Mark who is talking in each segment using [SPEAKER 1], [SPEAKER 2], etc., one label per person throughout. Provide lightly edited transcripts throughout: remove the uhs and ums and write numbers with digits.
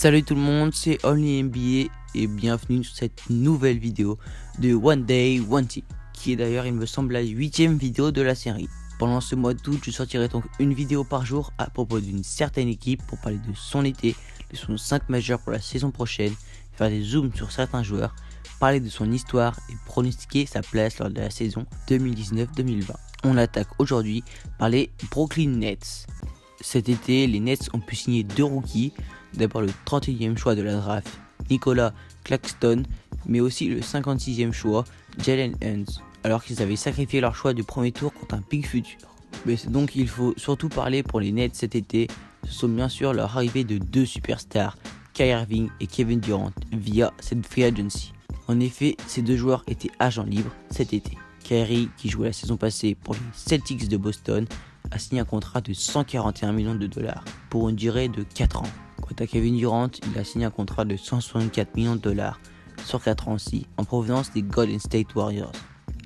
[SPEAKER 1] Salut tout le monde, c'est Only NBA et bienvenue sur cette nouvelle vidéo de One Day One Team, qui est d'ailleurs il me semble la 8ème vidéo de la série. Pendant ce mois d'août, je sortirai donc une vidéo par jour à propos d'une certaine équipe pour parler de son été, de son 5 majeurs pour la saison prochaine, faire des zooms sur certains joueurs, parler de son histoire et pronostiquer sa place lors de la saison 2019-2020. On attaque aujourd'hui par les Brooklyn Nets. Cet été, les Nets ont pu signer 2 rookies. D'abord le 31e choix de la draft, Nicolas Claxton, mais aussi le 56e choix, Jalen Hunts, alors qu'ils avaient sacrifié leur choix du premier tour contre un pick futur. Mais donc il faut surtout parler pour les Nets cet été, ce sont bien sûr leur arrivée de 2 superstars, Kyrie Irving et Kevin Durant, via cette free agency. En effet, ces 2 joueurs étaient agents libres cet été. Kyrie, qui jouait la saison passée pour les Celtics de Boston, a signé un contrat de 141 millions de dollars pour une durée de 4 ans. Quant à Kevin Durant, il a signé un contrat de 164 millions de dollars sur 4 ans aussi, en provenance des Golden State Warriors.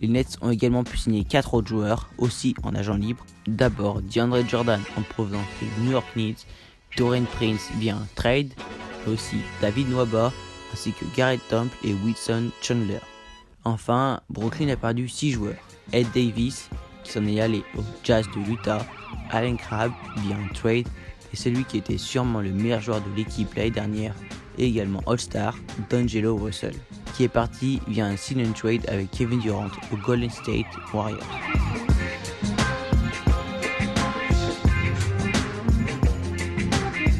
[SPEAKER 1] Les Nets ont également pu signer 4 autres joueurs, aussi en agent libre. D'abord DeAndre Jordan en provenance des New York Knicks, Taurean Prince via un trade, mais aussi David Nwaba, ainsi que Garrett Temple et Wilson Chandler. Enfin, Brooklyn a perdu 6 joueurs. Ed Davis, qui s'en est allé au Jazz de Utah, Allen Crabbe via un trade, et celui qui était sûrement le meilleur joueur de l'équipe l'année dernière, et également All-Star, D'Angelo Russell, qui est parti via un sign and trade avec Kevin Durant aux Golden State Warriors.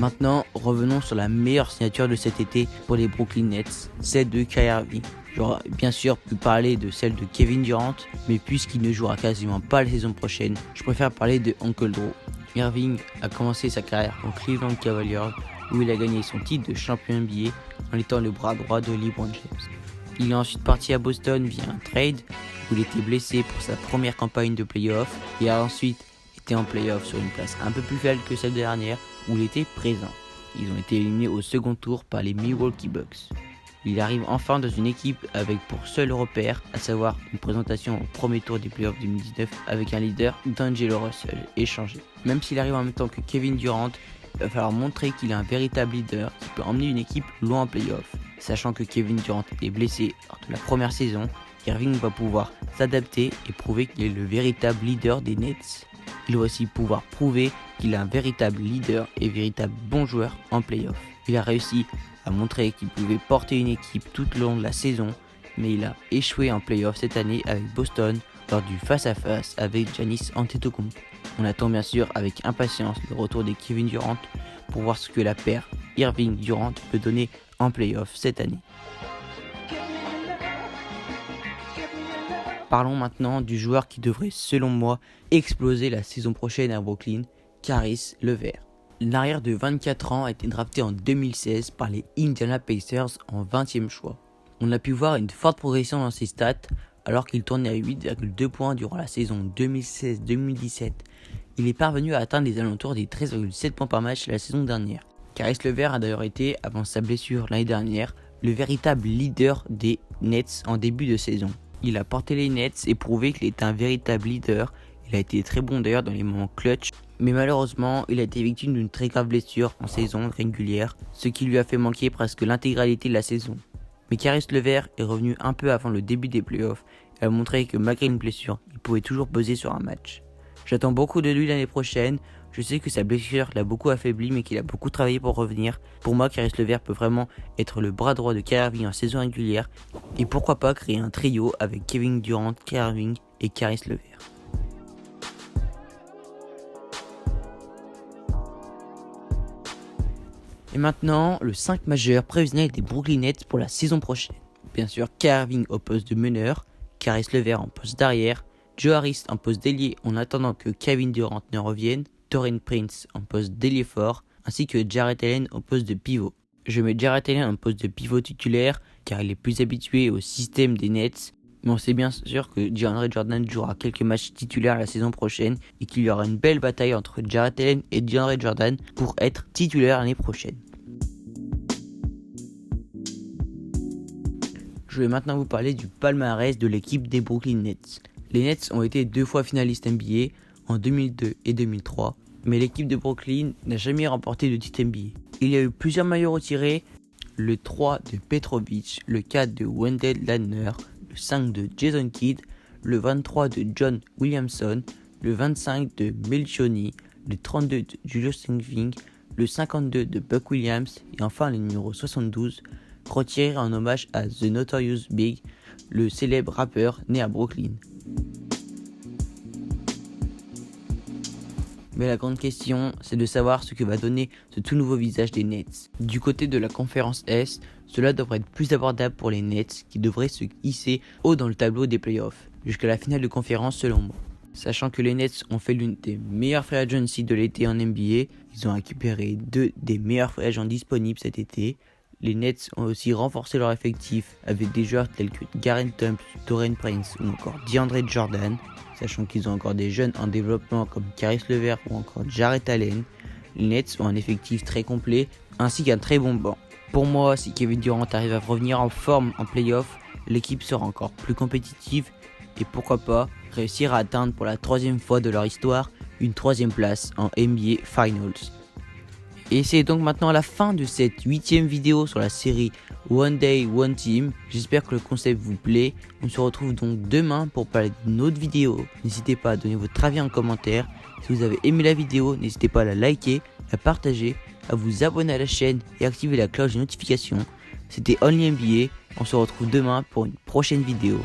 [SPEAKER 1] Maintenant, revenons sur la meilleure signature de cet été pour les Brooklyn Nets, celle de Kyrie Irving. J'aurais bien sûr pu parler de celle de Kevin Durant, mais puisqu'il ne jouera quasiment pas la saison prochaine, je préfère parler de Uncle Drew. Irving a commencé sa carrière aux Cleveland Cavaliers, où il a gagné son titre de champion NBA en étant le bras droit de LeBron James. Il est ensuite parti à Boston via un trade, où il était blessé pour sa première campagne de playoff, et a ensuite été en playoff sur une place un peu plus faible que celle dernière, où il était présent. Ils ont été éliminés au second tour par les Milwaukee Bucks. Il arrive enfin dans une équipe avec pour seul repère, à savoir une présentation au premier tour des playoffs 2019 avec un leader, D'Angelo Russell, échangé. Même s'il arrive en même temps que Kevin Durant, il va falloir montrer qu'il est un véritable leader qui peut emmener une équipe loin en playoffs. Sachant que Kevin Durant est blessé lors de la première saison, Irving va pouvoir s'adapter et prouver qu'il est le véritable leader des Nets. Il va aussi pouvoir prouver qu'il est un véritable leader et véritable bon joueur en playoffs. Il a réussi à montrer qu'il pouvait porter une équipe tout au long de la saison, mais il a échoué en playoff cette année avec Boston lors du face-à-face avec Giannis Antetokounmpo. On attend bien sûr avec impatience le retour des Kevin Durant pour voir ce que la paire Irving-Durant peut donner en playoff cette année. Parlons maintenant du joueur qui devrait, selon moi, exploser la saison prochaine à Brooklyn, Caris LeVert. L'arrière de 24 ans a été drafté en 2016 par les Indiana Pacers en 20e choix. On a pu voir une forte progression dans ses stats alors qu'il tournait à 8,2 points durant la saison 2016-2017. Il est parvenu à atteindre les alentours des 13,7 points par match la saison dernière. Caris LeVert a d'ailleurs été, avant sa blessure l'année dernière, le véritable leader des Nets en début de saison. Il a porté les Nets et prouvé qu'il est un véritable leader. Il a été très bon d'ailleurs dans les moments clutch. Mais malheureusement, il a été victime d'une très grave blessure en saison régulière, ce qui lui a fait manquer presque l'intégralité de la saison. Mais Caris LeVert est revenu un peu avant le début des playoffs et a montré que malgré une blessure, il pouvait toujours peser sur un match. J'attends beaucoup de lui l'année prochaine. Je sais que sa blessure l'a beaucoup affaibli, mais qu'il a beaucoup travaillé pour revenir. Pour moi, Caris LeVert peut vraiment être le bras droit de Kyrie Irving en saison régulière. Et pourquoi pas créer un trio avec Kevin Durant, Kyrie Irving et Caris LeVert. Et maintenant, le 5 majeur prévisionnel des Brooklyn Nets pour la saison prochaine. Bien sûr, Kyrie Irving au poste de meneur, Caris LeVert en poste d'arrière, Joe Harris en poste d'ailier en attendant que Kevin Durant ne revienne, Taurean Prince en poste d'ailier fort, ainsi que Jarrett Allen au poste de pivot. Je mets Jarrett Allen en poste de pivot titulaire car il est plus habitué au système des Nets, mais on sait bien sûr que DeAndre Jordan jouera quelques matchs titulaires la saison prochaine et qu'il y aura une belle bataille entre Jarrett Allen et DeAndre Jordan pour être titulaire l'année prochaine. Je vais maintenant vous parler du palmarès de l'équipe des Brooklyn Nets. Les Nets ont été 2 fois finalistes NBA en 2002 et 2003, mais l'équipe de Brooklyn n'a jamais remporté de titre NBA. Il y a eu plusieurs maillots retirés, le 3 de Petrovic, le 4 de Wendell Ladner, le 5 de Jason Kidd, le 23 de John Williamson, le 25 de Melchioni, le 32 de Julius Erving, le 52 de Buck Williams et enfin le numéro 72, retiré en hommage à The Notorious Big, le célèbre rappeur né à Brooklyn. Mais la grande question, c'est de savoir ce que va donner ce tout nouveau visage des Nets. Du côté de la conférence Est, cela devrait être plus abordable pour les Nets qui devraient se hisser haut dans le tableau des playoffs, jusqu'à la finale de conférence selon moi. Sachant que les Nets ont fait l'une des meilleures free agency de l'été en NBA, ils ont récupéré 2 des meilleurs free agents disponibles cet été. Les Nets ont aussi renforcé leur effectif avec des joueurs tels que Garrett Temple, Taurean Prince ou encore DeAndre Jordan, sachant qu'ils ont encore des jeunes en développement comme Caris LeVert ou encore Jarrett Allen. Les Nets ont un effectif très complet ainsi qu'un très bon banc. Pour moi, si Kevin Durant arrive à revenir en forme en playoff, l'équipe sera encore plus compétitive et pourquoi pas réussir à atteindre pour la 3e fois de leur histoire une 3e place en NBA Finals. Et c'est donc maintenant la fin de cette 8e vidéo sur la série One Day, One Team. J'espère que le concept vous plaît. On se retrouve donc demain pour parler d'une autre vidéo. N'hésitez pas à donner votre avis en commentaire. Si vous avez aimé la vidéo, n'hésitez pas à la liker, à partager, à vous abonner à la chaîne et activer la cloche de notification. C'était Only NBA. On se retrouve demain pour une prochaine vidéo.